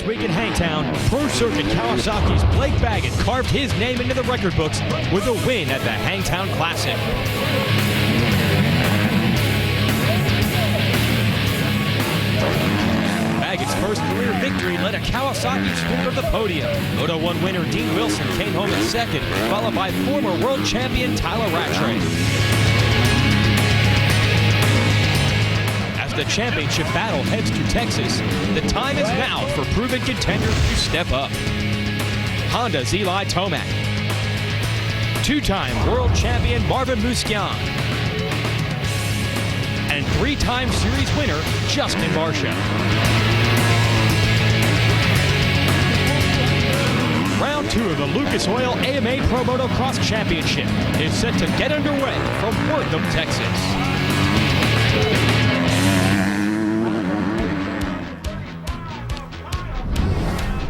week in Hangtown, Pro Circuit Kawasaki's Blake Baggett carved his name into the record books with a win at the Hangtown Classic. Baggett's first career victory led a Kawasaki sprint to the podium. Moto 1 winner Dean Wilson came home in second, followed by former world champion Tyler Rattray. As the championship battle heads to Texas, the time is now for proven contenders to step up. Honda's Eli Tomac, two-time world champion Marvin Musquian, and three-time series winner Justin Barcia. Round 2 of the Lucas Oil AMA Pro Motocross Championship is set to get underway from Wortham, Texas.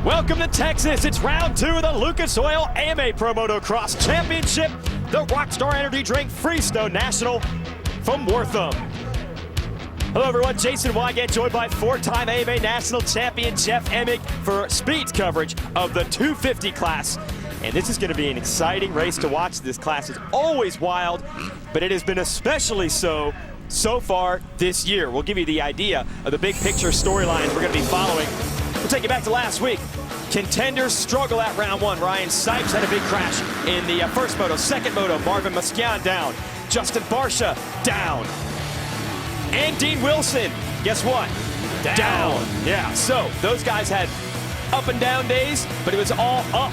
Welcome to Texas. It's round 2 of the Lucas Oil AMA Pro Motocross Championship, the Rockstar Energy Drink Freestone National from Wortham. Hello everyone, Jason Wygant, joined by 4-time AMA National Champion Jeff Emig for speed coverage of the 250 class. And this is going to be an exciting race to watch. This class is always wild, but it has been especially so far this year. We'll give you the idea of the big picture storylines we're going to be following. We'll take you back to last week. Contenders struggle at round 1. Ryan Sipes had a big crash in the first moto. Second moto, Marvin Musquian down. Justin Barcia down. And Dean Wilson, guess what? Down. Yeah, so those guys had up and down days, but it was all up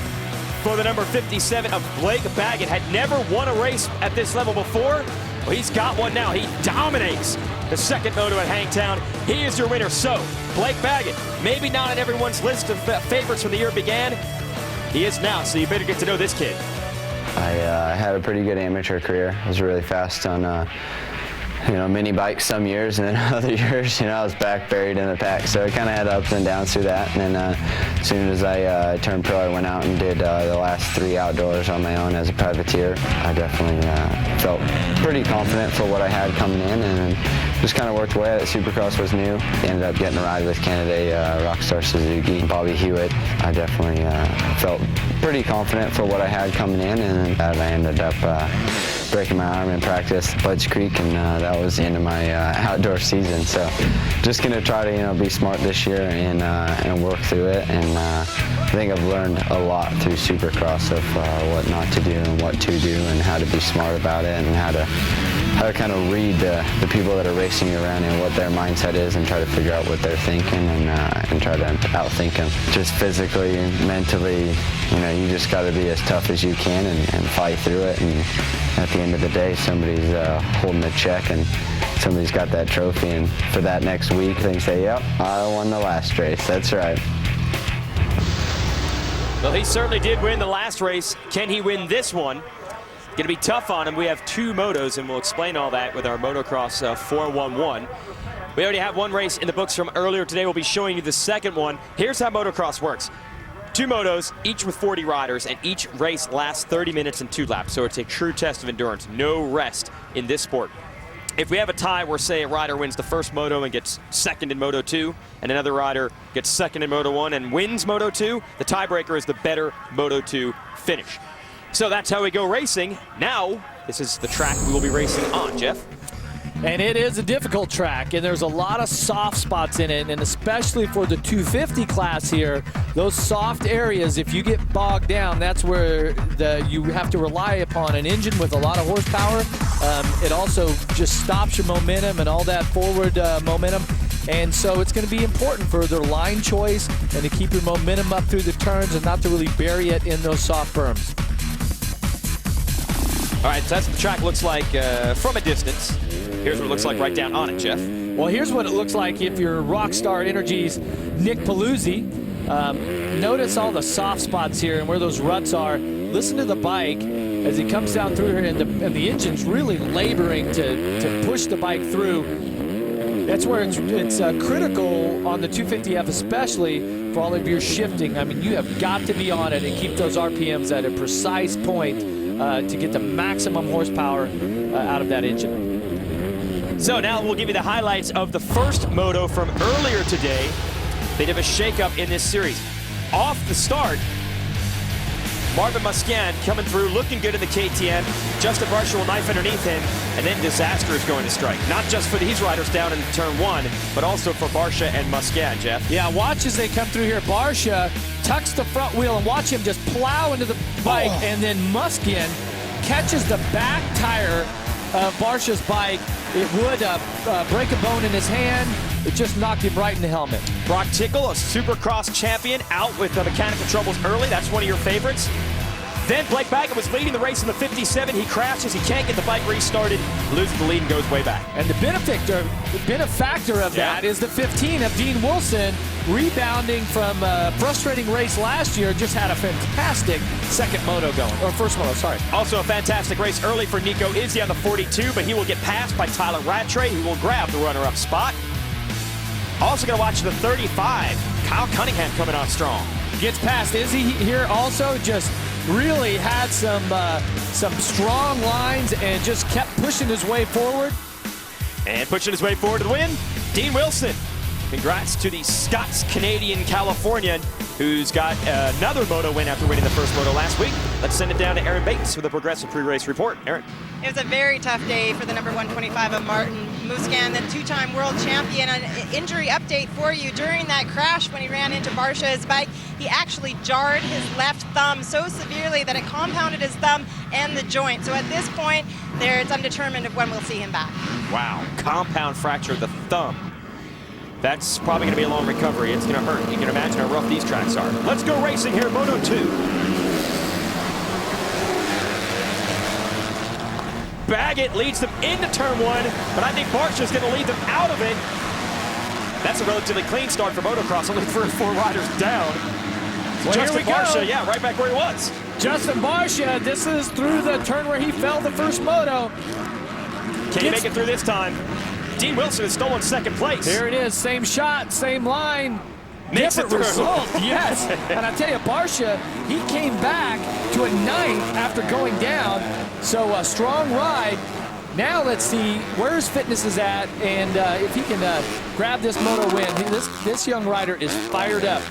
for the number 57 of Blake Baggett. Had never won a race at this level before. Well, he's got one now. He dominates the second moto at Hangtown. He is your winner. So, Blake Baggett, maybe not on everyone's list of favorites when the year began. He is now, so you better get to know this kid. I had a pretty good amateur career. I was really fast on mini bikes some years, and then other years, I was back buried in the pack. So I kind of had ups and downs through that. And then as soon as I turned pro, I went out and did the last 3 outdoors on my own as a privateer. I definitely felt pretty confident for what I had coming in, and just kind of worked away at it. Supercross was new. Ended up getting a ride with Canada Rockstar Suzuki, Bobby Hewitt. I definitely felt pretty confident for what I had coming in, and I ended up breaking my arm in practice at Budge Creek, and that was the end of my outdoor season. So just going to try to be smart this year and work through it. And I think I've learned a lot through Supercross of what not to do and what to do, and how to be smart about it, and how to kind of read the people that are racing you around and what their mindset is, and try to figure out what they're thinking, and try to outthink them. Just physically and mentally, you just got to be as tough as you can and fight through it. And at the end of the day, somebody's holding a check, and somebody's got that trophy. And for that next week, they can say, yep, I won the last race. That's right. Well, he certainly did win the last race. Can he win this one? Going to be tough on him. We have 2 motos, and we'll explain all that with our Motocross 411. We already have 1 race in the books from earlier today. We'll be showing you the second one. Here's how Motocross works. 2 motos, each with 40 riders, and each race lasts 30 minutes and 2 laps. So it's a true test of endurance. No rest in this sport. If we have a tie where, say, a rider wins the first moto and gets second in Moto 2, and another rider gets second in Moto 1 and wins Moto 2, the tiebreaker is the better Moto 2 finish. So that's how we go racing. Now, this is the track we will be racing on, Jeff. And it is a difficult track, and there's a lot of soft spots in it, and especially for the 250 class here, those soft areas, if you get bogged down, that's where you have to rely upon an engine with a lot of horsepower. It also just stops your momentum and all that forward momentum. And so it's going to be important for their line choice and to keep your momentum up through the turns and not to really bury it in those soft berms. All right, so that's what the track looks like from a distance. Here's what it looks like right down on it, Jeff. Well, here's what it looks like if you're Rockstar Energy's Nick Paluzzi. Notice all the soft spots here and where those ruts are. Listen to the bike as he comes down through here, and the engine's really laboring to push the bike through. That's where it's critical on the 250F, especially for all of your shifting. I mean, you have got to be on it and keep those RPMs at a precise point to get the maximum horsepower out of that engine. So now we'll give you the highlights of the first moto from earlier today. Bit of a shakeup in this series. Off the start, Marvin Musquin coming through, looking good in the KTM. Justin Barsha will knife underneath him, and then disaster is going to strike. Not just for these riders down in turn 1, but also for Barsha and Musquin, Jeff. Yeah, watch as they come through here. Barsha tucks the front wheel, and watch him just plow into the bike, and then Musquin catches the back tire of Barsha's bike. It would break a bone in his hand. It just knocked him right in the helmet. Brock Tickle, a Supercross champion, out with mechanical troubles early. That's one of your favorites. Then Blake Baggett was leading the race in the 57. He crashes. He can't get the bike restarted, loses the lead, and goes way back. And the benefactor of that is the 15 of Dean Wilson, rebounding from a frustrating race last year. Just had a fantastic second moto going, or first moto, sorry. Also a fantastic race early for Nico Izzy on the 42, but he will get passed by Tyler Rattray, who will grab the runner-up spot. Also going to watch the 35. Kyle Cunningham coming on strong. Gets past Izzy here also, just really had some strong lines and just kept pushing his way forward. And pushing his way forward to the win, Dean Wilson. Congrats to the Scots-Canadian Californian who's got another moto win after winning the first moto last week. Let's send it down to Aaron Bates with a Progressive pre-race report. Aaron. It was a very tough day for the number 125 of Martin Musquin, the two-time world champion. An injury update for you. During that crash when he ran into Barsha's bike, he actually jarred his left thumb so severely that it compounded his thumb and the joint. So at this point, it's undetermined of when we'll see him back. Wow, compound fracture of the thumb. That's probably going to be a long recovery. It's going to hurt. You can imagine how rough these tracks are. Let's go racing here, Moto 2. Baggett leads them into turn 1, but I think Barsha's going to lead them out of it. That's a relatively clean start for motocross, only 3 or 4 riders down. Well, Justin here we Barsha, go. yeah, right back where he was. Justin Barsha, this is through the turn where he fell the first moto. Can he make it through this time? Dean Wilson has stolen second place. Here it is, same shot, same line. Makes it different through. result, yes. And I tell you, Barsha, he came back to a 9th after going down. So a strong ride. Now let's see where his fitness is at, and if he can grab this moto win. This young rider is fired up.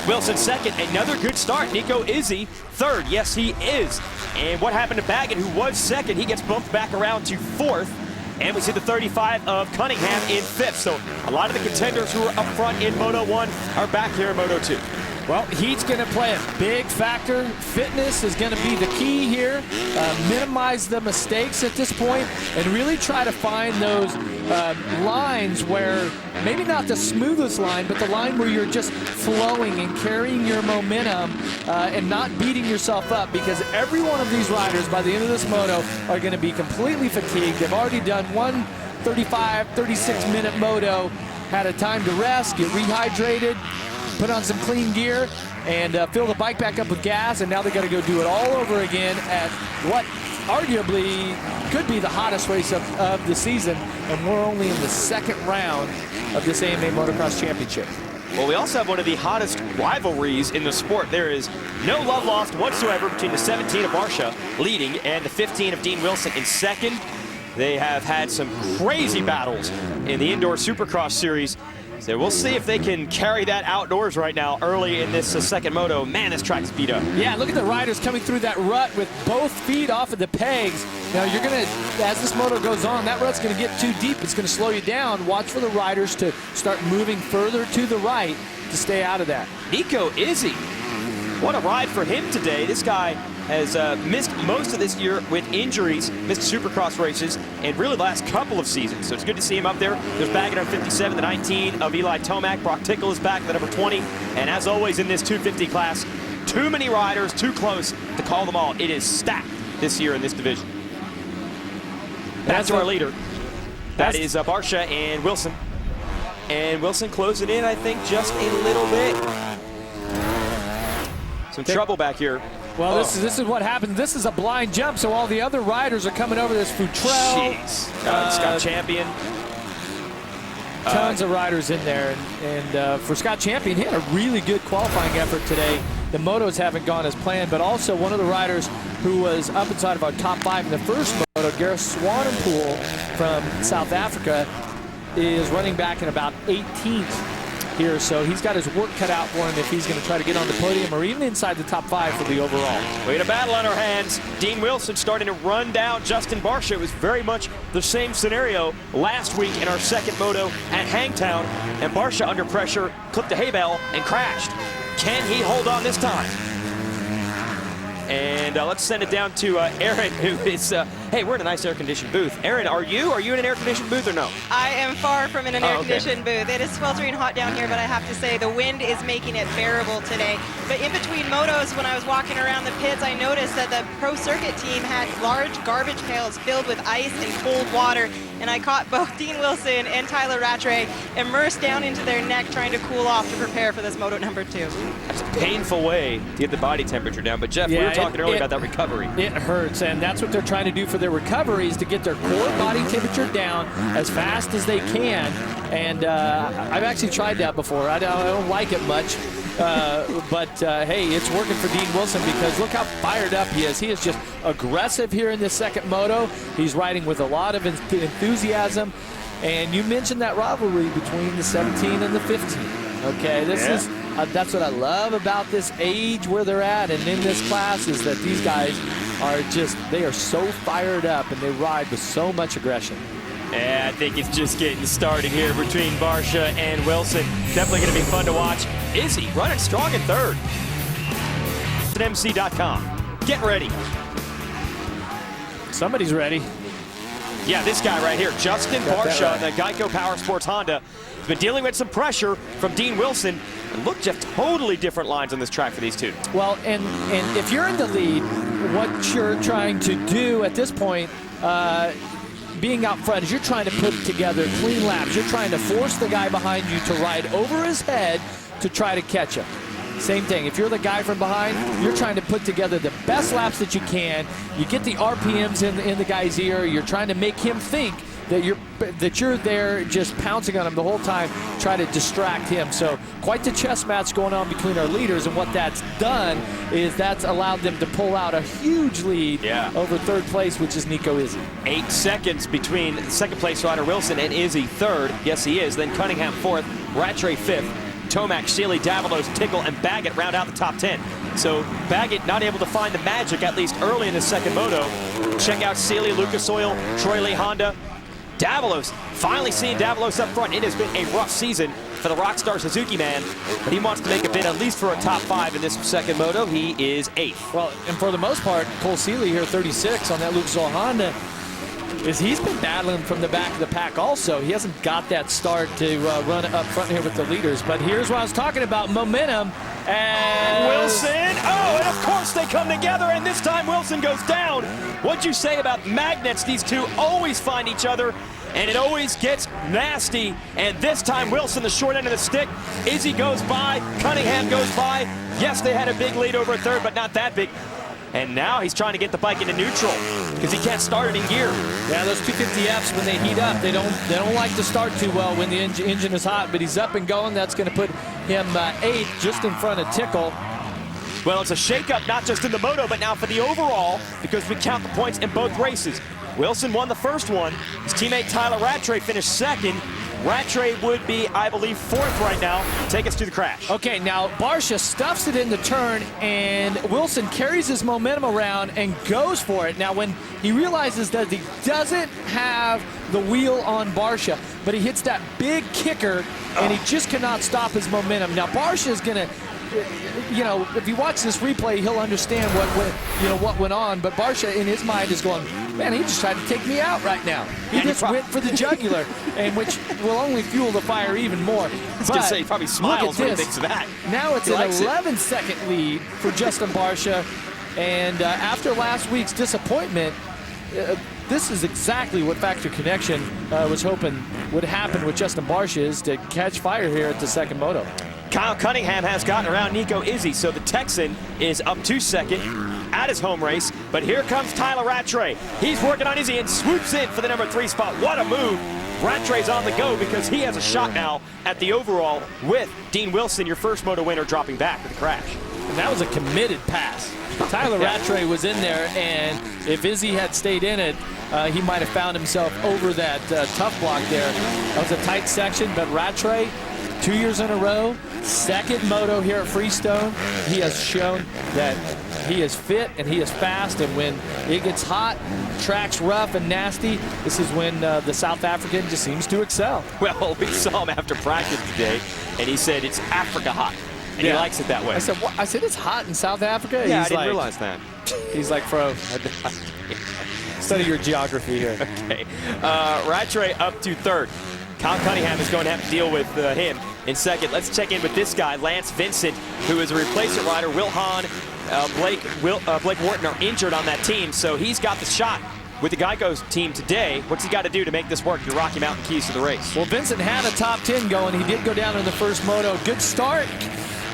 Wilson second, another good start. Nico Izzy third, yes he is. And what happened to Baggett, who was second? He gets bumped back around to 4th. And we see the 35 of Cunningham in 5th. So a lot of the contenders who are up front in Moto 1 are back here in Moto 2. Well, heat's going to play a big factor. Fitness is going to be the key here. Minimize the mistakes at this point and really try to find those lines where maybe not the smoothest line, but the line where you're just flowing and carrying your momentum and not beating yourself up, because every one of these riders by the end of this moto are going to be completely fatigued. They've already done one 35, 36-minute moto, had a time to rest, get rehydrated, put on some clean gear, and fill the bike back up with gas, and now they got to go do it all over again at what arguably could be the hottest race of the season, and we're only in the second round of this AMA Motocross Championship. Well, we also have one of the hottest rivalries in the sport. There is no love lost whatsoever between the 17 of Barsha leading and the 15 of Dean Wilson in second. They have had some crazy battles in the indoor Supercross series. So we'll see if they can carry that outdoors right now early in this second moto. Man, this track's beat up. Yeah, look at the riders coming through that rut with both feet off of the pegs. Now you're going to, as this moto goes on, that rut's going to get too deep. It's going to slow you down. Watch for the riders to start moving further to the right to stay out of that. Nico Izzy, what a ride for him today. This guy has missed most of this year with injuries, missed Supercross races, and really the last couple of seasons. So it's good to see him up there. There's Baggett on 57, the 19 of Eli Tomac. Brock Tickle is back, the number 20. And as always in this 250 class, too many riders, too close to call them all. It is stacked this year in this division. Back to our leader. That is Barsha and Wilson. And Wilson closing in, I think, just a little bit. Some trouble back here. Well, this is what happens. This is a blind jump, so all the other riders are coming over this Futrell. Jeez. Scott Champion. Tons of riders in there. And for Scott Champion, he had a really good qualifying effort today. The motos haven't gone as planned, but also one of the riders who was up inside of our top 5 in the first moto, Gareth Swanepoel from South Africa, is running back in about 18th here, so he's got his work cut out for him if he's going to try to get on the podium or even inside the top 5 for the overall. We had a battle on our hands. Dean Wilson starting to run down Justin Barsha. It was very much the same scenario last week in our second moto at Hangtown, and Barsha under pressure clipped a hay bale and crashed. Can he hold on this time? And let's send it down to Aaron, who is, hey, we're in a nice air-conditioned booth. Aaron, are you in an air-conditioned booth or no? I am far from in an air-conditioned okay. booth. It is sweltering hot down here, but I have to say the wind is making it bearable today. But in between motos, when I was walking around the pits, I noticed that the Pro Circuit team had large garbage pails filled with ice and cold water, and I caught both Dean Wilson and Tyler Rattray immersed down into their neck trying to cool off to prepare for this moto number 2. That's a painful way to get the body temperature down. But Jeff, we were talking earlier about that recovery. It hurts, and that's what they're trying to do for their recovery, is to get their core body temperature down as fast as they can. And I've actually tried that before. I don't like it much. But hey, it's working for Dean Wilson, because look how fired up he is. He is just aggressive here in this second moto. He's riding with a lot of enthusiasm. And you mentioned that rivalry between the 17 and the 15. Okay, this is that's what I love about this age where they're at and in this class, is that these guys are just, they are so fired up and they ride with so much aggression. Yeah, I think it's just getting started here between Barsha and Wilson. Definitely going to be fun to watch. Izzy running strong in third. At MC.com. Get ready. Somebody's ready. Yeah, this guy right here, Justin Barsha, the Geico Power Sports Honda, has been dealing with some pressure from Dean Wilson. And look, Jeff, totally different lines on this track for these two. Well, and if you're in the lead, what you're trying to do at this point, being out front, is you're trying to put together clean laps. You're trying to force the guy behind you to ride over his head to try to catch him. Same thing. If you're the guy from behind, you're trying to put together the best laps that you can. You get the RPMs in the guy's ear. You're trying to make him think that you're there just pouncing on him the whole time, try to distract him. So quite the chess match going on between our leaders, and what that's done is that's allowed them to pull out a huge lead over third place, which is Nico Izzy. 8 seconds between second place rider Wilson and Izzy third. Yes, he is. Then Cunningham fourth, Rattray fifth. Tomac, Sealy, Davalos, Tickle, and Baggett round out the top 10. So Baggett not able to find the magic, at least early in the second moto. Check out Sealy, Lucas Oil, Troy Lee Honda. Davalos, finally seeing Davalos up front. It has been a rough season for the Rockstar Suzuki man, but he wants to make a bid at least for a top 5 in this second moto. He is 8th. Well, and for the most part, Cole Sealy here, 36 on that Lucas Oil Honda, he's been battling from the back of the pack also. He hasn't got that start to run up front here with the leaders. But here's what I was talking about, momentum. And Wilson, oh, and of course they come together, and this time Wilson goes down. What'd you say about magnets? These two always find each other, and it always gets nasty. And this time Wilson, the short end of the stick. Izzy goes by, Cunningham goes by. Yes, they had a big lead over third, but not that big. And now he's trying to get the bike into neutral because he can't start it in gear. Yeah, those 250Fs, when they heat up, they don't like to start too well when the engine is hot, but he's up and going. That's going to put him 8th, just in front of Tickle. Well, it's a shakeup, not just in the moto, but now for the overall, because we count the points in both races. Wilson won the first one. His teammate Tyler Rattray finished second. Rattray would be, I believe, 4th right now. Take us to the crash. Okay, now Barsha stuffs it in the turn, and Wilson carries his momentum around and goes for it. Now, when he realizes that he doesn't have the wheel on Barsha, but he hits that big kicker, and he just cannot stop his momentum. Now, Barsha is going to, you know, if you watch this replay, he'll understand what went on. But Barsha, in his mind, is going, man, he just tried to take me out right now. He just went for the jugular, and which will only fuel the fire even more. I was going to say, he probably smiles when he thinks of that. Now it's an 11-second lead for Justin Barsha, and after last week's disappointment, this is exactly what Factor Connection was hoping would happen with Justin Barsha, is to catch fire here at the second moto. Kyle Cunningham has gotten around Nico Izzy, so the Texan is up to second at his home race. But here comes Tyler Rattray. He's working on Izzy and swoops in for the number 3 spot. What a move. Rattray's on the go because he has a shot now at the overall with Dean Wilson, your first moto winner, dropping back with the crash. And that was a committed pass. Tyler Rattray was in there, and if Izzy had stayed in it, he might have found himself over that tough block there. That was a tight section, but Rattray 2 years in a row, second moto here at Freestone. He has shown that he is fit and he is fast, and when it gets hot, track's rough and nasty, this is when the South African just seems to excel. Well, we saw him after practice today, and he said it's Africa hot, and he likes it that way. I said, what? I said, it's hot in South Africa? Yeah, He's I didn't like, realize that. He's like, bro, study your geography here. Okay. Rattray up to third. Kyle Cunningham is going to have to deal with him in second. Let's check in with this guy, Lance Vincent, who is a replacement rider. Will Hahn, Blake Wharton are injured on that team, so he's got the shot with the Geico's team today. What's he got to do to make this work? Your Rocky Mountain keys to the race. Well, Vincent had a top 10 going. He did go down in the first moto. Good start.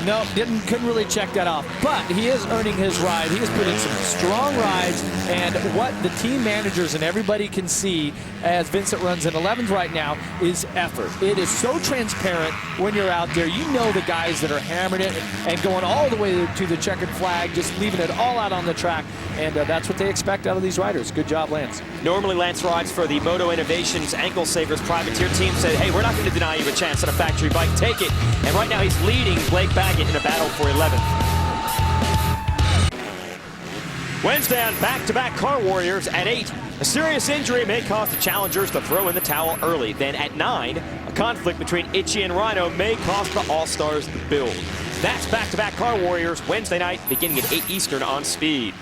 No, couldn't really check that off. But he is earning his ride. He has put in some strong rides. And what the team managers and everybody can see as Vincent runs in 11th right now is effort. It is so transparent when you're out there. You know the guys that are hammering it and going all the way to the checkered flag, just leaving it all out on the track. And that's what they expect out of these riders. Good job, Lance. Normally, Lance rides for the Moto Innovations Ankle Savers Privateer team. Said, hey, we're not going to deny you a chance on a factory bike. Take it. And right now, he's leading Blake Baggett in a battle for 11th. Wednesday on back-to-back Car Warriors at 8. A serious injury may cause the challengers to throw in the towel early. Then at 9, a conflict between Itchy and Rhino may cost the All-Stars the build. That's back-to-back Car Warriors Wednesday night, beginning at 8 Eastern on Speed.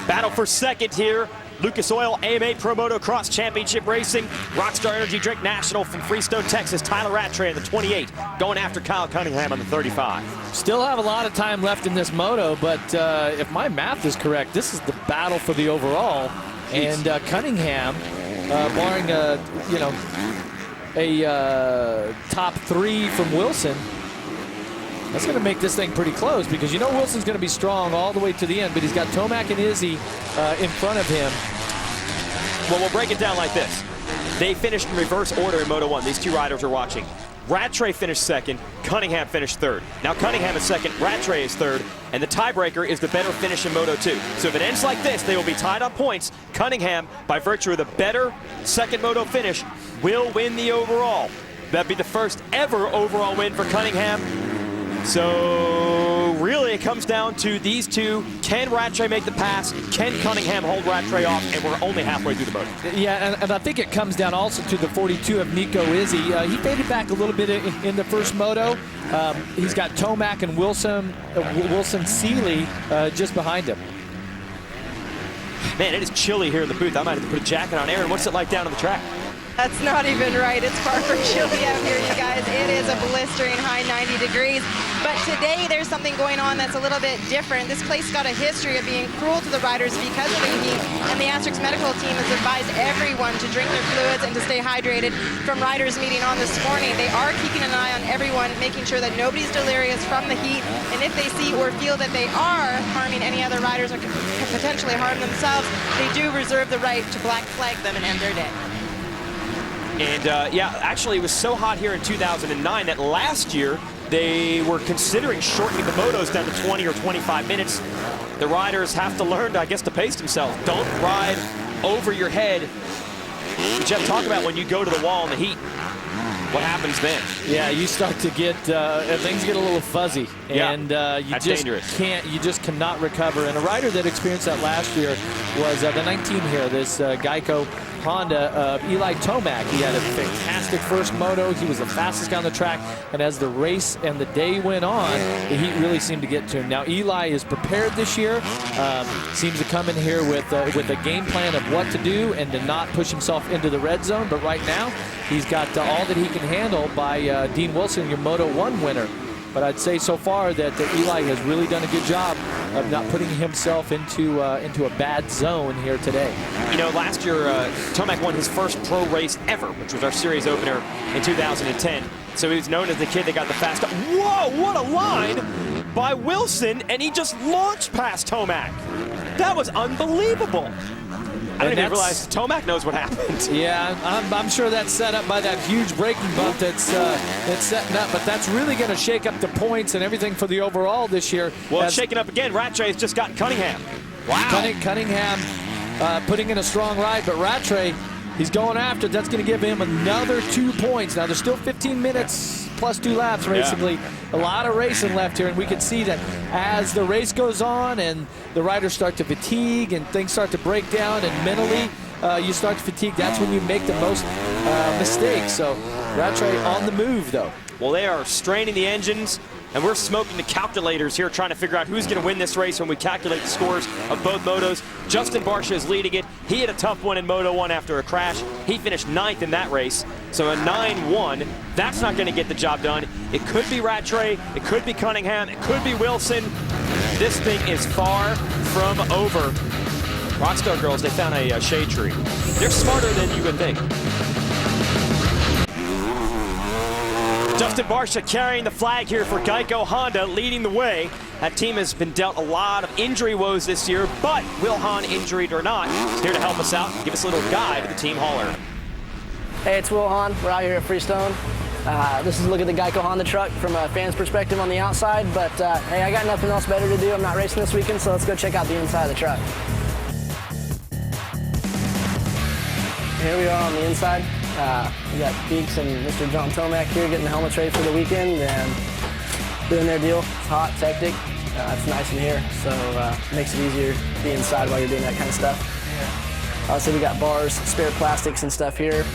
Battle for second here. Lucas Oil AMA Pro Motocross Championship Racing. Rockstar Energy Drink National from Freestone, Texas. Tyler Rattray in the 28, going after Kyle Cunningham on the 35. Still have a lot of time left in this moto, but if my math is correct, this is the battle for the overall. And Cunningham, barring a top 3 from Wilson, that's going to make this thing pretty close, because you know Wilson's going to be strong all the way to the end, but he's got Tomac and Izzy in front of him. Well, we'll break it down like this. They finished in reverse order in Moto 1. These two riders are watching. Rattray finished second, Cunningham finished third. Now Cunningham is second, Rattray is third, and the tiebreaker is the better finish in Moto 2. So if it ends like this, they will be tied on points. Cunningham, by virtue of the better second Moto finish, will win the overall. That'd be the first ever overall win for Cunningham. So really it comes down to these two. Can Rattray make the pass? Can Cunningham hold Rattray off? And we're only halfway through the moto. Yeah, and I think it comes down also to the 42 of Nico Izzy. He faded back a little bit in the first moto. He's got Tomac and Wilson Seeley just behind him. Man, it is chilly here in the booth. I might have to put a jacket on. Aaron, what's it like down on the track? That's not even right. It's far from chilly out here, you guys. It is a blistering high 90 degrees. But today there's something going on that's a little bit different. This place got a history of being cruel to the riders because of the heat. And the Asterix medical team has advised everyone to drink their fluids and to stay hydrated. From riders meeting on this morning, they are keeping an eye on everyone, making sure that nobody's delirious from the heat. And if they see or feel that they are harming any other riders or could potentially harm themselves, they do reserve the right to black flag them and end their day. And yeah, actually it was so hot here in 2009 that last year they were considering shortening the motos down to 20 or 25 minutes. The riders have to learn, I guess, to pace themselves. Don't ride over your head. Jeff, talk about when you go to the wall in the heat. What happens then? Yeah, you start to get, things get a little fuzzy. And you just cannot recover. And a rider that experienced that last year was the 19 here, this Geico Honda of Eli Tomac. He had a fantastic first moto. He was the fastest guy on the track. And as the race and the day went on, the heat really seemed to get to him. Now, Eli is prepared this year. Seems to come in here with a game plan of what to do and to not push himself into the red zone. But right now, he's got all that he can handle by Dean Wilson, your Moto 1 winner. But I'd say so far that Eli has really done a good job of not putting himself into a bad zone here today. You know, last year, Tomac won his first pro race ever, which was our series opener in 2010. So he was known as the kid that got the fast. Whoa, what a line by Wilson, and he just launched past Tomac. That was unbelievable. I didn't even realize Tomac knows what happened. Yeah, I'm sure that's set up by that huge braking bump that's setting up, but that's really going to shake up the points and everything for the overall this year. Well, it's shaking up again. Rattray has just gotten Cunningham. Wow. Cunningham putting in a strong ride, but Rattray He's going after it. That's going to give him another 2 points. Now, there's still 15 minutes plus 2 laps, basically. A lot of racing left here, and we can see that as the race goes on and the riders start to fatigue and things start to break down and mentally you start to fatigue, that's when you make the most mistakes. So Rattray on the move, though. Well, they are straining the engines, and we're smoking the calculators here trying to figure out who's going to win this race when we calculate the scores of both motos. Justin Barsha is leading it. He had a tough one in Moto 1 after a crash. He finished 9th in that race. So a 9-1, that's not going to get the job done. It could be Rattray, it could be Cunningham, it could be Wilson. This thing is far from over. Rockstar girls, they found a shade tree. They're smarter than you would think. Justin Barsha carrying the flag here for Geico Honda, leading the way. That team has been dealt a lot of injury woes this year, but Will Hahn, injured or not, is here to help us out and give us a little guide to the team hauler. Hey, it's Will Hahn. We're out here at Freestone. This is a look at the Geico Honda truck from a fan's perspective on the outside, but hey, I got nothing else better to do. I'm not racing this weekend, so let's go check out the inside of the truck. Here we are on the inside. We got Beeks and Mr. John Tomac here getting the helmets ready for the weekend and doing their deal. It's hot, it's hectic. It's nice in here, so it makes it easier to be inside while you're doing that kind of stuff. Obviously, we got bars, spare plastics and stuff here.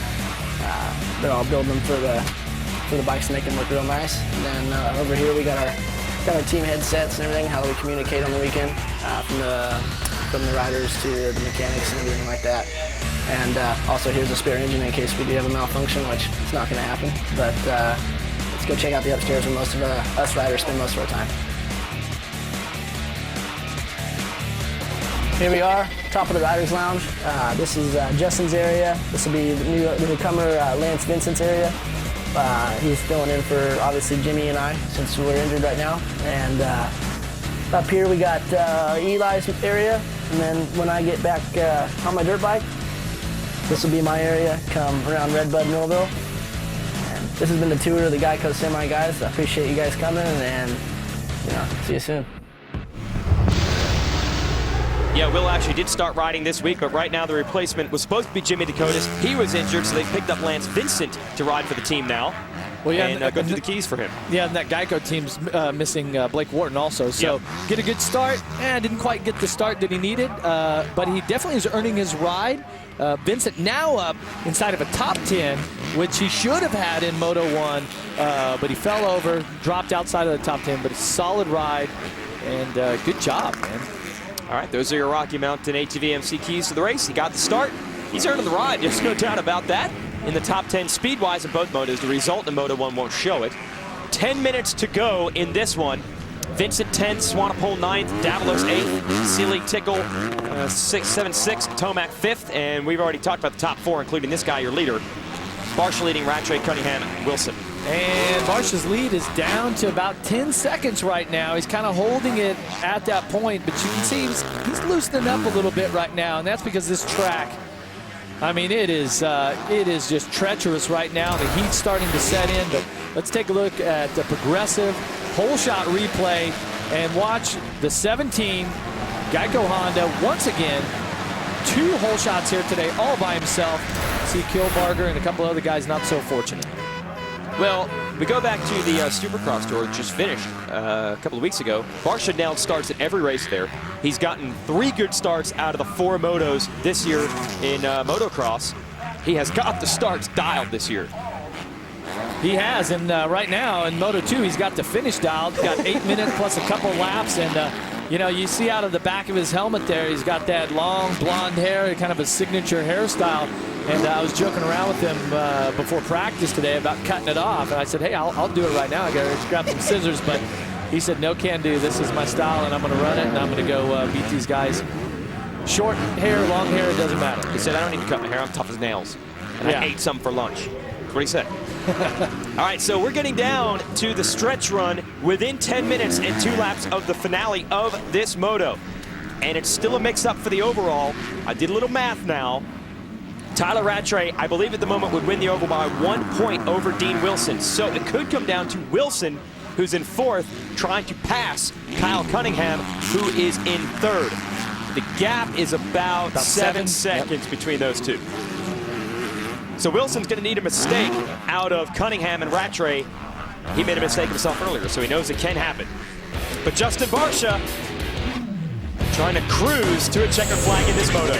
They're all building them for the bikes to make them look real nice. And then over here we got our team headsets and everything. How do we communicate on the weekend from the riders to the mechanics and everything like that. And also here's a spare engine in case we do have a malfunction, which is not going to happen. But let's go check out the upstairs where most of us riders spend most of our time. Here we are, top of the Riders Lounge. This is Justin's area. This will be the newcomer Lance Vincent's area. He's filling in for obviously Jimmy and I since we're injured right now. And up here we got Eli's area. And then when I get back on my dirt bike, this will be my area, come around Redbud, Millville. And this has been the tour of the Geico Semi, guys. I appreciate you guys coming, and see you soon. Yeah, Will actually did start riding this week, but right now the replacement was supposed to be Jimmy Dakotas. He was injured, so they picked up Lance Vincent to ride for the team now. Well, yeah, and go through the keys for him. Yeah, and that Geico team's missing Blake Wharton also. So get a good start. Didn't quite get the start that he needed, but he definitely is earning his ride. Vincent now up inside of a top 10, which he should have had in Moto 1, but he fell over, dropped outside of the top 10, but a solid ride, and good job, man. All right, those are your Rocky Mountain ATV MC keys to the race. He got the start. He's earning the ride. There's no doubt about that. In the top 10 speed-wise in both motos. The result in Moto 1 won't show it. 10 minutes to go in this one. Vincent 10th, Swanepoel 9th, Davalos 8th, Sealy Tickle 6-7-6, Tomac 5th, and we've already talked about the top 4, including this guy, your leader. Barsha leading Rattray, Cunningham, Wilson. And Barsha's lead is down to about 10 seconds right now. He's kind of holding it at that point, but you can see he's loosening up a little bit right now, and that's because this track, I mean, it is just treacherous right now. The heat's starting to set in, but let's take a look at the progressive whole shot replay and watch the 17 Geico Honda once again. 2 whole shots here today, all by himself. See Kilbarger and a couple other guys not so fortunate. Well, we go back to the Supercross tour that just finished a couple of weeks ago. Barsha now starts at every race there. He's gotten 3 good starts out of the 4 motos this year in Motocross. He has got the starts dialed this year. He has, and right now in Moto 2, he's got the finish dialed. He's got 8 minutes plus a couple laps, and you see out of the back of his helmet there, he's got that long blonde hair, kind of a signature hairstyle. And I was joking around with him before practice today about cutting it off. And I said, hey, I'll do it right now. I got to grab some scissors. But he said, no can do. This is my style, and I'm going to run it, and I'm going to go beat these guys. Short hair, long hair, it doesn't matter. He said, I don't need to cut my hair. I'm tough as nails. And I ate some for lunch. That's what he said. All right, so we're getting down to the stretch run within 10 minutes and 2 laps of the finale of this moto. And it's still a mix-up for the overall. I did a little math now. Tyler Rattray, I believe at the moment, would win the oval by 1 point over Dean Wilson. So it could come down to Wilson, who's in 4th, trying to pass Kyle Cunningham, who is in 3rd. The gap is about 7 seconds between those two. So Wilson's going to need a mistake out of Cunningham and Rattray. He made a mistake himself earlier, so he knows it can happen. But Justin Barsha trying to cruise to a checkered flag in this moto.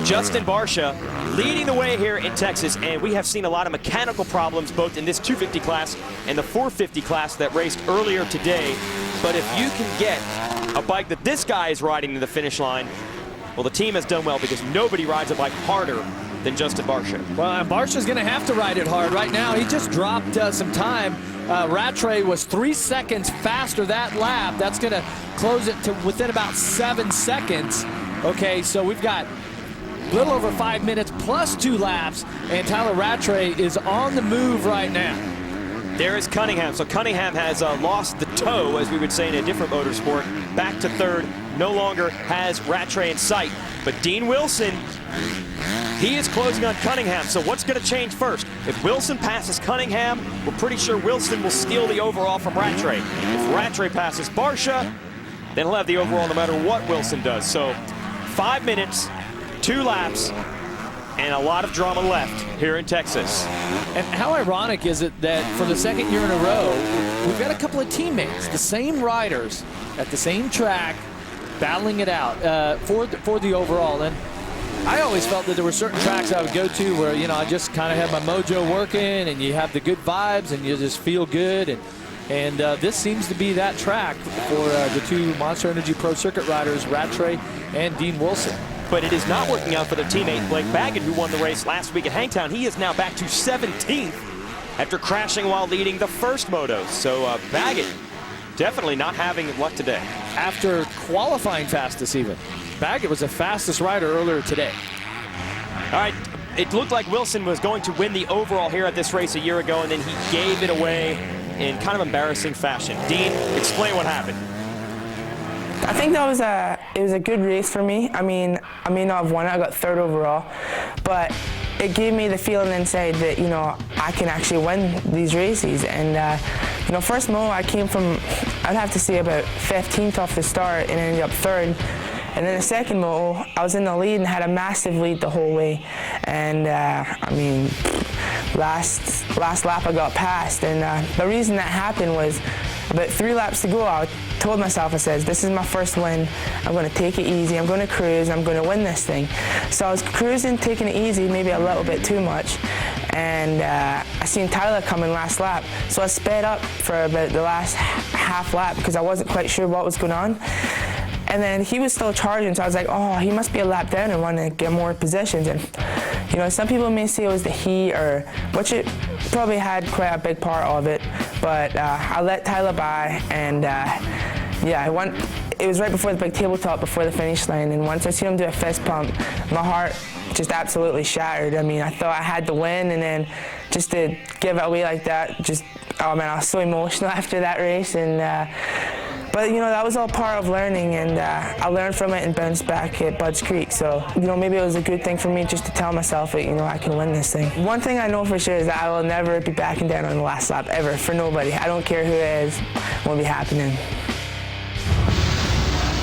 Justin Barsha leading the way here in Texas, and we have seen a lot of mechanical problems both in this 250 class and the 450 class that raced earlier today. But if you can get a bike that this guy is riding to the finish line, well, the team has done well because nobody rides a bike harder than Justin Barsha. Well, Barsha's going to have to ride it hard right now. He just dropped some time. Rattray was 3 seconds faster that lap. That's going to close it to within about 7 seconds. Okay, so we've got a little over 5 minutes plus 2 laps, and Tyler Rattray is on the move right now. There is Cunningham. So Cunningham has lost the toe, as we would say in a different motorsport, back to third. No longer has Rattray in sight. But Dean Wilson, he is closing on Cunningham. So what's going to change first? If Wilson passes Cunningham, we're pretty sure Wilson will steal the overall from Rattray. If Rattray passes Barsha, then he'll have the overall no matter what Wilson does. So 5 minutes, 2 laps, and a lot of drama left here in Texas. And how ironic is it that for the second year in a row, we've got a couple of teammates, the same riders at the same track, battling it out for the overall. And I always felt that there were certain tracks I would go to where, you know, I just kind of had my mojo working and you have the good vibes and you just feel good. And this seems to be that track for the 2 Monster Energy Pro Circuit riders, Rattray and Dean Wilson. But it is not working out for their teammate Blake Baggett, who won the race last week at Hangtown. He is now back to 17th after crashing while leading the first moto. So Baggett definitely not having luck today. After qualifying fastest even. Baggett was the fastest rider earlier today. All right, it looked like Wilson was going to win the overall here at this race a year ago, and then he gave it away in kind of embarrassing fashion. Dean, explain what happened. I think that was a good race for me. I mean, I may not have won it. I got 3rd overall, but it gave me the feeling inside that, you know, I can actually win these races. And you know, first moto I came from, I'd have to say about 15th off the start and ended up 3rd. And then the second moto, I was in the lead and had a massive lead the whole way. And I mean, last lap I got passed. And the reason that happened was about 3 laps to go, I told myself, I said, this is my first win. I'm going to take it easy. I'm going to cruise. I'm going to win this thing. So I was cruising, taking it easy, maybe a little bit too much. And I seen Tyler coming last lap. So I sped up for about the last half lap because I wasn't quite sure what was going on. And then he was still charging, so I was like, oh, he must be a lap down and want to get more positions. And, you know, some people may say it was the heat, or which it probably had quite a big part of it. But I let Tyler by, and yeah, it was right before the big tabletop, before the finish line. And once I seen him do a fist pump, my heart just absolutely shattered. I mean, I thought I had to win, and then just to give it away like that, just, oh man, I was so emotional after that race. And but, you know, that was all part of learning, and I learned from it and bounced back at Budds Creek. So, you know, maybe it was a good thing for me just to tell myself that, you know, I can win this thing. One thing I know for sure is that I will never be backing down on the last lap, ever, for nobody. I don't care who it is, won't be happening.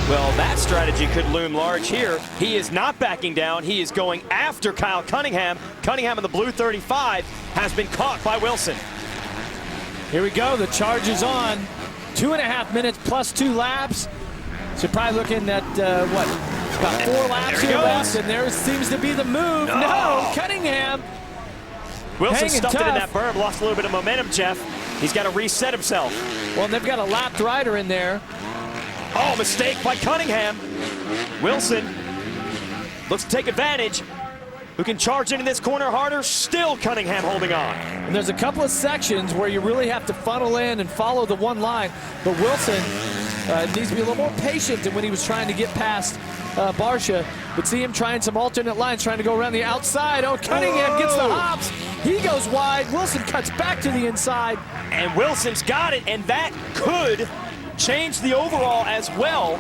Well, that strategy could loom large here. He is not backing down. He is going after Kyle Cunningham. Cunningham in the blue 35 has been caught by Wilson. Here we go. The charge is on. 2.5 minutes plus 2 laps. So probably looking at, what, about 4 laps here left, and there seems to be the move. No, Cunningham. Wilson stuffed it in that berm, lost a little bit of momentum, Jeff. He's got to reset himself. Well, they've got a lapped rider in there. Oh, mistake by Cunningham. Wilson looks to take advantage. Who can charge into this corner harder? Still Cunningham holding on. And there's a couple of sections where you really have to funnel in and follow the one line. But Wilson needs to be a little more patient than when he was trying to get past Barsha. But see him trying some alternate lines, trying to go around the outside. Oh, Cunningham gets the hops. He goes wide. Wilson cuts back to the inside. And Wilson's got it, and that could change the overall as well.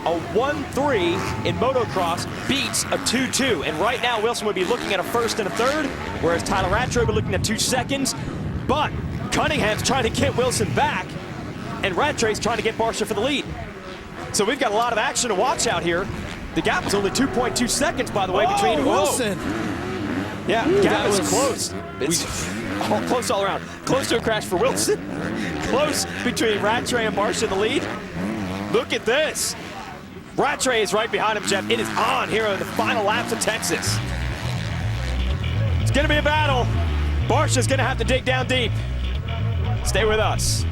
A 1-3 in motocross beats a 2-2. And right now, Wilson would be looking at a 1st and a 3rd, whereas Tyler Rattray would be looking at 2 seconds. But Cunningham's trying to get Wilson back, and Rattray's trying to get Barsha for the lead. So we've got a lot of action to watch out here. The gap was only 2.2 seconds, by the way, between Wilson. Yeah, Ooh, gap that is was close. It's close all around. Close to a crash for Wilson. Close between Rattray and Barsha in the lead. Look at this. Rattray is right behind him, Jeff. It is on here in the final laps of Texas. It's going to be a battle. Barsha's going to have to dig down deep. Stay with us.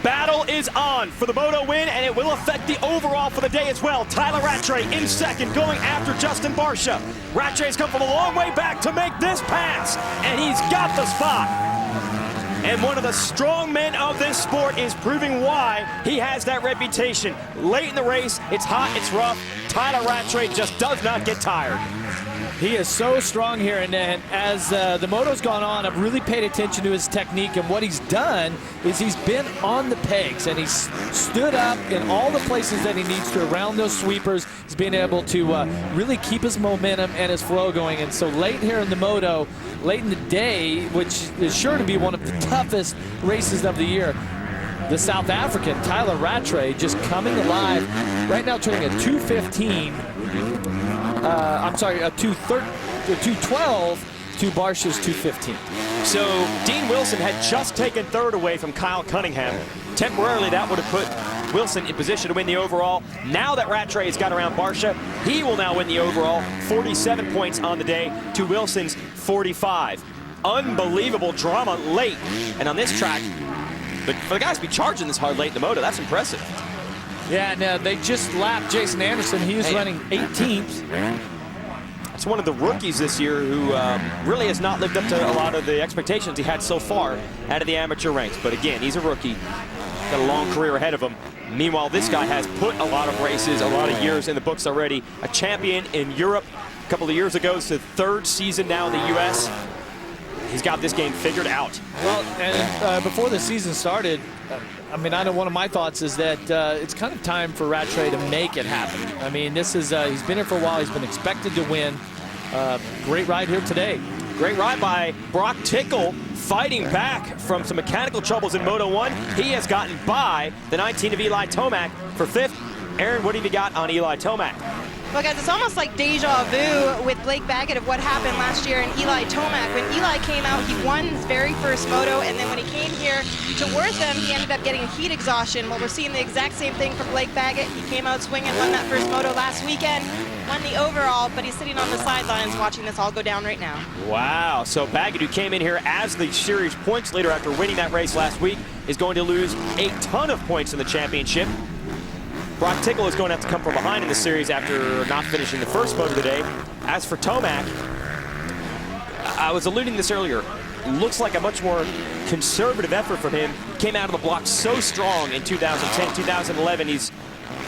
Battle is on for the moto win, and it will affect the overall for the day as well. Tyler Rattray in second, going after Justin Barsha. Rattray's come from a long way back to make this pass, and he's got the spot. And one of the strong men of this sport is proving why he has that reputation. Late in the race, it's hot, it's rough. Tyler Rattray just does not get tired. He is so strong here, and as the moto's gone on, I've really paid attention to his technique, and what he's done is he's been on the pegs, and he's stood up in all the places that he needs to around those sweepers. He's been able to really keep his momentum and his flow going, and so late here in the moto, late in the day, which is sure to be one of the toughest races of the year, the South African, Tyler Rattray, just coming alive. Right now turning a 2:15. I'm sorry, a 2:12 to Barsha's 2:15. So Dean Wilson had just taken third away from Kyle Cunningham. Temporarily, that would have put Wilson in position to win the overall. Now that Rattray has got around Barsha, he will now win the overall. 47 points on the day to Wilson's 45. Unbelievable drama late. And on this track, but for the guys to be charging this hard late in the moto, that's impressive. Yeah, now they just lapped Jason Anderson. He was running 18th. It's one of the rookies this year who really has not lived up to a lot of the expectations he had so far out of the amateur ranks. But again, he's a rookie. Got a long career ahead of him. Meanwhile, this guy has put a lot of races, a lot of years in the books already. A champion in Europe a couple of years ago. It's the third season now in the U.S. He's got this game figured out. Well, and before the season started, I mean, I know one of my thoughts is that it's kind of time for Rattray to make it happen. I mean, this is he's been here for a while. He's been expected to win. Great ride here today. Great ride by Brock Tickle, fighting back from some mechanical troubles in Moto 1. He has gotten by the 19 of Eli Tomac for fifth. Aaron, what have you got on Eli Tomac? Well, guys, it's almost like deja vu with Blake Baggett of what happened last year in Eli Tomac. When Eli came out, he won his very first moto, and then when he came here to Wortham, he ended up getting heat exhaustion. Well, we're seeing the exact same thing for Blake Baggett. He came out swinging, won that first moto last weekend, won the overall, but he's sitting on the sidelines watching this all go down right now. Wow, so Baggett, who came in here as the series points leader after winning that race last week, is going to lose a ton of points in the championship. Brock Tickle is going to have to come from behind in the series after not finishing the first moto of the day. As for Tomac, I was alluding to this earlier. Looks like a much more conservative effort from him. Came out of the block so strong in 2010, 2011. He's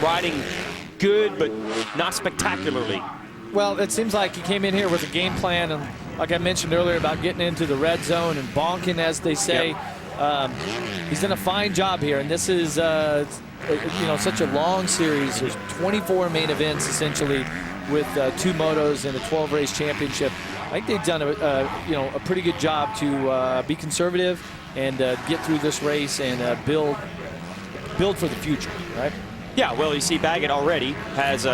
riding good, but not spectacularly. Well, it seems like he came in here with a game plan, and like I mentioned earlier about getting into the red zone and bonking, as they say. Yep. He's done a fine job here, and this is you know, such a long series. There's 24 main events essentially, with 2 motos and a 12-race championship. I think they've done you know, a pretty good job to be conservative and get through this race and build for the future, right? Yeah, well, you see Baggett already has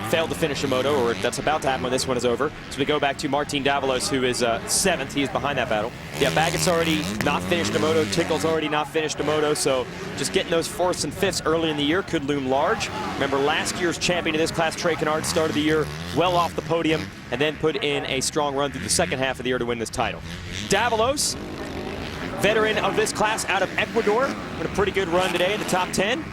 failed to finish a moto, or that's about to happen when this one is over. So we go back to Martin Davalos, who is 7th. He is behind that battle. Yeah, Baggett's already not finished a moto. Tickle's already not finished a moto. So just getting those 4ths and 5ths early in the year could loom large. Remember, last year's champion of this class, Trey Kennard, started the year well off the podium and then put in a strong run through the second half of the year to win this title. Davalos, veteran of this class out of Ecuador, with a pretty good run today in the top 10.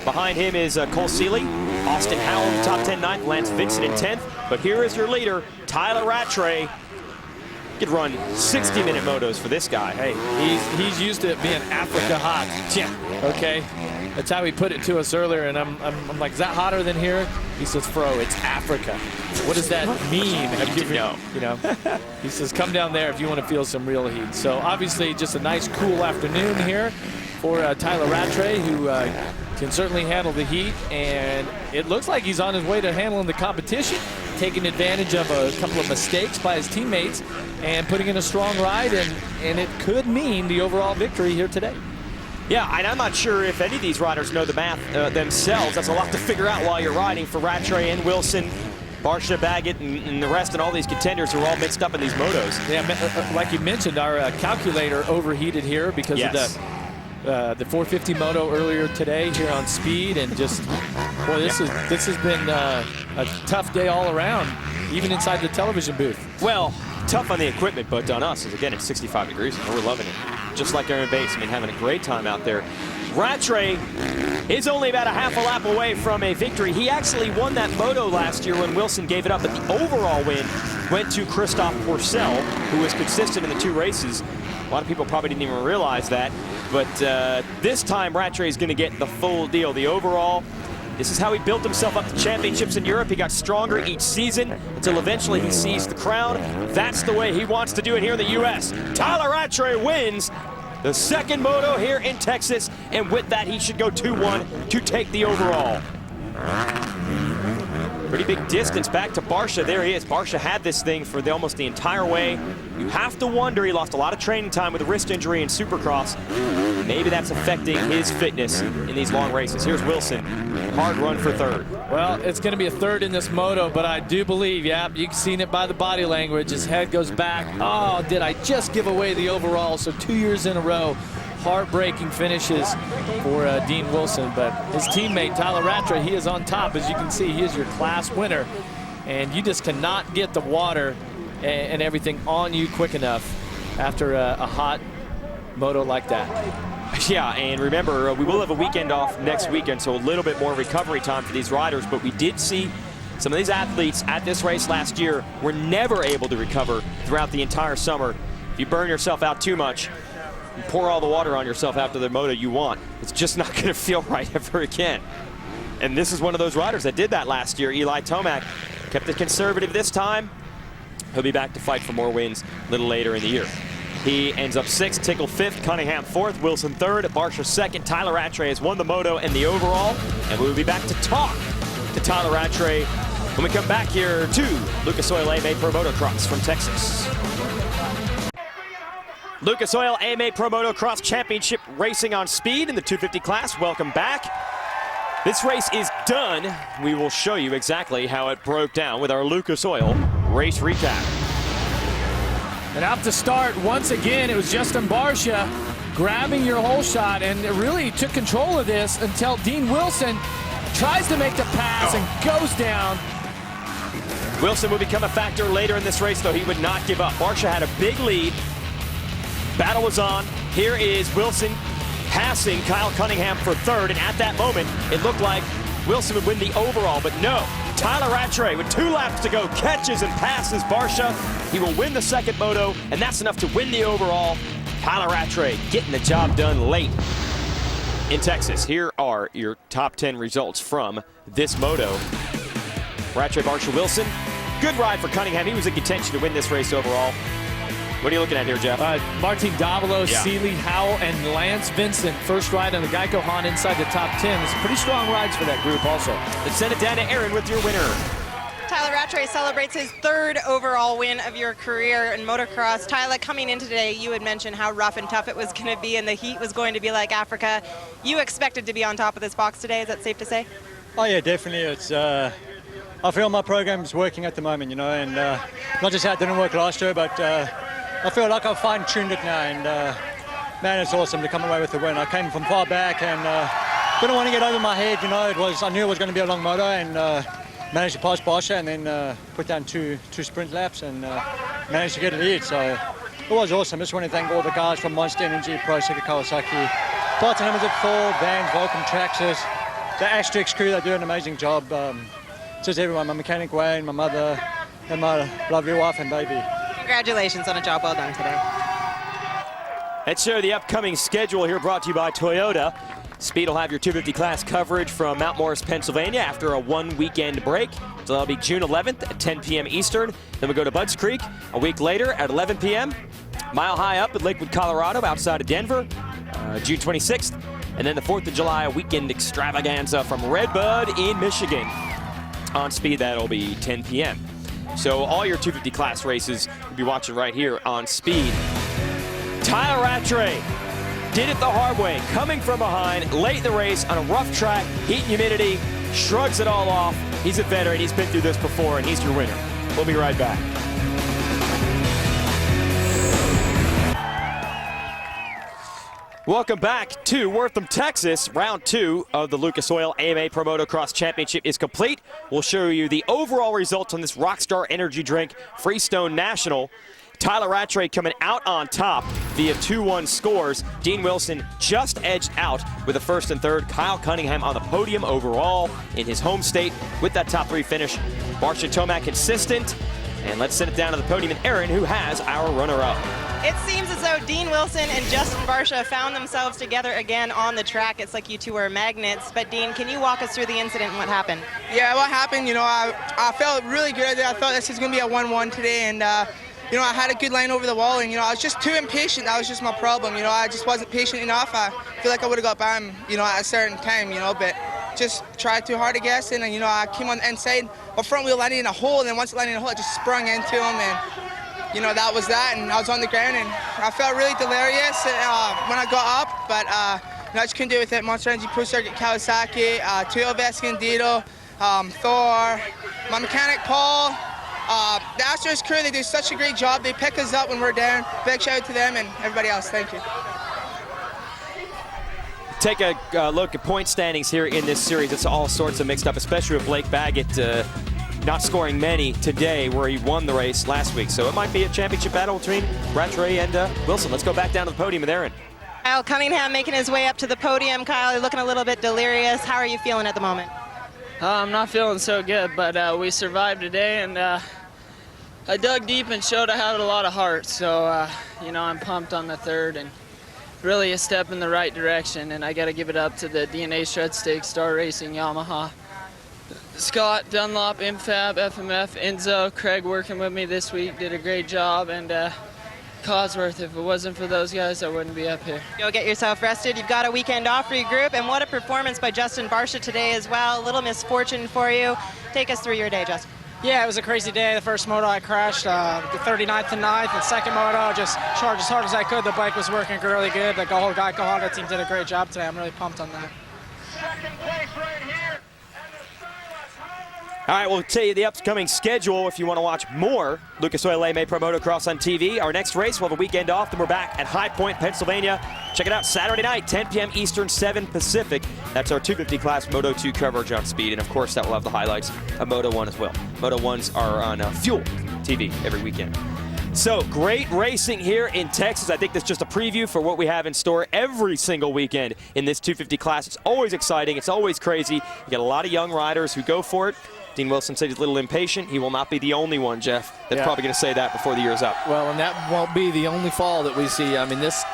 Behind him is Cole Seeley, Austin Howell in the top 10, 9th, Lance Vixen in 10th. But here is your leader, Tyler Rattray. Could run 60-minute motos for this guy. Hey, he's used to it being Africa hot. Yeah. Okay, that's how he put it to us earlier, and I'm like, is that hotter than here? He says, Fro, it's Africa. What does that mean? You know, he says, come down there if you want to feel some real heat. So obviously, just a nice, cool afternoon here for Tyler Rattray, who can certainly handle the heat, and it looks like he's on his way to handling the competition. taking advantage of a couple of mistakes by his teammates and putting in a strong ride, and it could mean the overall victory here today. Yeah, and I'm not sure if any of these riders know the math themselves. That's a lot to figure out while you're riding for Rattray and Wilson, Barsha, Baggett, and the rest, and all these contenders who are all mixed up in these motos. Yeah, like you mentioned, our calculator overheated here because of the 450 moto earlier today here on speed, and just, boy, this has been a tough day all around, even inside the television booth. Well, tough on the equipment, but on us, again, it's 65 degrees, and we're loving it. Just like Aaron Bates, I mean, having a great time out there. Rattray is only about a half a lap away from a victory. He actually won that moto last year when Wilson gave it up, but the overall win went to Christophe Pourcel, who was consistent in the 2 races. A lot of people probably didn't even realize that, but this time Rattray is going to get the full deal. The overall, this is how he built himself up to championships in Europe. He got stronger each season until eventually he seized the crown. That's the way he wants to do it here in the U.S. Tyler Rattray wins the second moto here in Texas, and with that, he should go 2-1 to take the overall. Pretty big distance back to Barsha. There he is. Barsha had this thing for almost the entire way. You have to wonder, he lost a lot of training time with a wrist injury in Supercross. Maybe that's affecting his fitness in these long races. Here's Wilson. Hard run for third. Well, it's going to be a third in this moto, but I do believe, yeah, you've seen it by the body language. His head goes back. Oh, did I just give away the overall? So 2 years in a row, heartbreaking finishes for Dean Wilson. But his teammate, Tyler Rattray, he is on top. As you can see, he is your class winner. And you just cannot get the water and everything on you quick enough after a hot moto like that. Yeah, and remember, we will have a weekend off next weekend, so a little bit more recovery time for these riders, but we did see some of these athletes at this race last year were never able to recover throughout the entire summer. If you burn yourself out too much, you pour all the water on yourself after the moto you want, it's just not going to feel right ever again. And this is one of those riders that did that last year. Eli Tomac kept it conservative this time. He'll be back to fight for more wins a little later in the year. He ends up 6th, Tickle 5th, Cunningham 4th, Wilson 3rd, Barsha 2nd. Tyler Rattray has won the moto and the overall, and we will be back to talk to Tyler Rattray when we come back here to Lucas Oil AMA Pro Motocross from Texas. Lucas Oil AMA Pro Motocross Championship racing on speed in the 250 class. Welcome back. This race is done. We will show you exactly how it broke down with our Lucas Oil race recap. And out to start, once again, it was Justin Barsha grabbing your hole shot, and it really took control of this until Dean Wilson tries to make the pass and goes down. Wilson will become a factor later in this race, though he would not give up. Barsha had a big lead. Battle was on. Here is Wilson passing Kyle Cunningham for 3rd, and at that moment, it looked like Wilson would win the overall, but no. Tyler Rattray, with 2 laps to go, catches and passes Barsha. He will win the second moto, and that's enough to win the overall. Tyler Rattray getting the job done late in Texas. Here are your top 10 results from this moto. Rattray, Barsha, Wilson. Good ride for Cunningham. He was in contention to win this race overall. What are you looking at here, Jeff? Martin Davilo, Seeley, Howell, and Lance Vincent. First ride on the Geico Honda inside the top 10. It's pretty strong rides for that group also. Let's send it down to Aaron with your winner. Tyler Rattray celebrates his 3rd overall win of your career in motocross. Tyler, coming in today, you had mentioned how rough and tough it was going to be and the heat was going to be like Africa. You expected to be on top of this box today, is that safe to say? Oh yeah, definitely. It's I feel my program's working at the moment, you know, and not just how it didn't work last year, but I feel like I've fine-tuned it now, and man, it's awesome to come away with the win. I came from far back and didn't want to get over my head, you know. I knew it was going to be a long moto, and managed to pass Barsha and then put down two sprint laps and managed to get a lead. So it was awesome. I just want to thank all the guys from Monster Energy, Pro Cycle Kawasaki, Parts and Limited, Ford, Vans, Vulcan, Traxxas, the Asterix crew. They do an amazing job. Just everyone, my mechanic Wayne, my mother, and my lovely wife and baby. Congratulations on a job well done today. Let's share the upcoming schedule here, brought to you by Toyota. Speed will have your 250 class coverage from Mount Morris, Pennsylvania after a 1-weekend break. So that'll be June 11th at 10 p.m. Eastern. Then we go to Budds Creek a week later at 11 p.m. Mile High Up at Lakewood, Colorado, outside of Denver, June 26th. And then the 4th of July, a weekend extravaganza from Redbud in Michigan. On Speed, that'll be 10 p.m. So all your 250 class races you'll be watching right here on Speed. Tyler Rattray did it the hard way, coming from behind late in the race on a rough track, heat and humidity, shrugs it all off. He's a veteran, he's been through this before, and he's your winner. We'll be right back. Welcome back to Wortham, Texas. Round 2 of the Lucas Oil AMA Pro Motocross Championship is complete. We'll show you the overall results on this Rockstar Energy Drink Freestone National. Tyler Rattray coming out on top via 2-1 scores. Dean Wilson just edged out with a first and third. Kyle Cunningham on the podium overall in his home state with that top 3 finish. Barsha Tomac consistent. And let's send it down to the podium and Aaron, who has our runner-up. It seems as though Dean Wilson and Justin Barsha found themselves together again on the track. It's like you two are magnets. But Dean, can you walk us through the incident and what happened? Yeah, what happened, you know, I felt really good. I thought this was going to be a 1-1 today, and you know, I had a good line over the wall, and, you know, I was just too impatient. That was just my problem. You know, I just wasn't patient enough. I feel like I would have got by him, you know, at a certain time, you know, but just tried too hard, I guess. And, you know, I came on the inside. My front wheel landed in a hole, and then once it landed in a hole, I just sprung into him, and, you know, that was that. And I was on the ground, and I felt really delirious when I got up, but, you know, I just couldn't do it with it. Monster Energy Pro Circuit Kawasaki, Toyota Escondido, Thor, my mechanic, Paul, the Astros crew, they do such a great job. They pick us up when we're down. Big shout out to them and everybody else. Thank you. Take a look at point standings here in this series. It's all sorts of mixed up, especially with Blake Baggett not scoring many today where he won the race last week. So it might be a championship battle between Rattray and Wilson. Let's go back down to the podium with Aaron. Kyle Cunningham making his way up to the podium. Kyle, you're looking a little bit delirious. How are you feeling at the moment? I'm not feeling so good, but we survived today, and I dug deep and showed I had a lot of heart. So, you know, I'm pumped on the third, and really a step in the right direction, and I got to give it up to the DNA Shred Stake, Star Racing, Yamaha, Scott, Dunlop, Infab, FMF, Enzo, Craig working with me this week, did a great job, and Cosworth, if it wasn't for those guys, I wouldn't be up here. Go get yourself rested. You've got a weekend off for your group, and what a performance by Justin Barsha today as well. A little misfortune for you. Take us through your day, Justin. Yeah, it was a crazy day. The first moto I crashed, the 39th and 9th, and second moto just charged as hard as I could. The bike was working really good. The whole Geico Honda team did a great job today. I'm really pumped on that. Second place right here. All right, we'll tell you the upcoming schedule if you want to watch more Lucas Oil AMA Pro Motocross on TV. Our next race, we'll have a weekend off, then we're back at High Point, Pennsylvania. Check it out Saturday night, 10 p.m. Eastern, 7 Pacific. That's our 250 class Moto 2 coverage on Speed, and of course that will have the highlights of Moto 1 as well. Moto 1s are on Fuel TV every weekend. So, great racing here in Texas. I think that's just a preview for what we have in store every single weekend in this 250 class. It's always exciting. It's always crazy. You get a lot of young riders who go for it. Dean Wilson said he's a little impatient. He will not be the only one, Jeff, that's probably going to say that before the year's up. Well, and that won't be the only fall that we see. I mean, this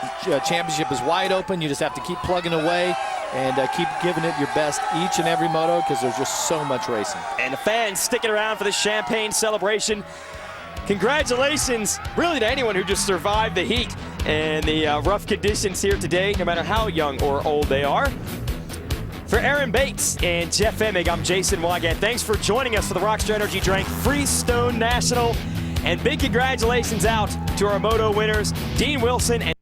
championship is wide open. You just have to keep plugging away and keep giving it your best each and every moto because there's just so much racing. And the fans sticking around for the champagne celebration. Congratulations, really, to anyone who just survived the heat and the rough conditions here today, no matter how young or old they are. For Aaron Bates and Jeff Emig, I'm Jason Wygant. Thanks for joining us for the Rockstar Energy Drink Freestone National. And big congratulations out to our moto winners, Dean Wilson and